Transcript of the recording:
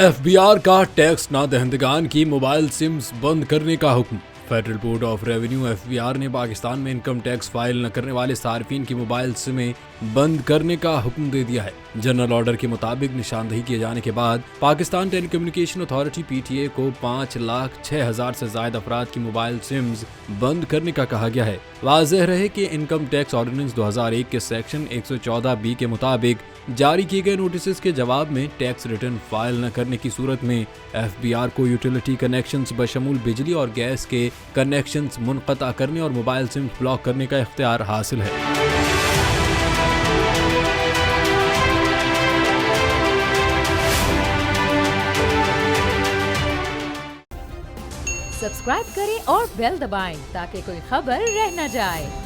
FBR का tax ना दहंदगान की मोबाइल सिम्स बंद करने का हुक्म। Federal board of revenue FBR ने पाकिस्तान में इनकम टैक्स फाइल न करने वाले सार्फिन की मोबाइल सिमें बंद करने का हुक्म दे दिया है। जनरल ऑर्डर के मुताबिक निशानदही किए जाने के बाद पाकिस्तान टेलीकम्युनिकेशन अथॉरिटी PTA को 5,06,000 से ज्यादा अफराद की मोबाइल सिम्स बंद करने का कहा गया है। वाज़ेह रहे कि इनकम टैक्स ऑर्डिनेंस 2001 के सेक्शन 114B के मुताबिक जारी किए गए नोटिस के जवाब में टैक्स रिटर्न फाइल न करने की सूरत में FBR को यूटिलिटी कनेक्शंस बशमूल बिजली और गैस के कनेक्शंस मुनक़ता करने और मोबाइल सिम ब्लॉक करने का इख्तियार हासिल है। सब्सक्राइब करें और बेल दबाएं ताकि कोई खबर रह न जाए।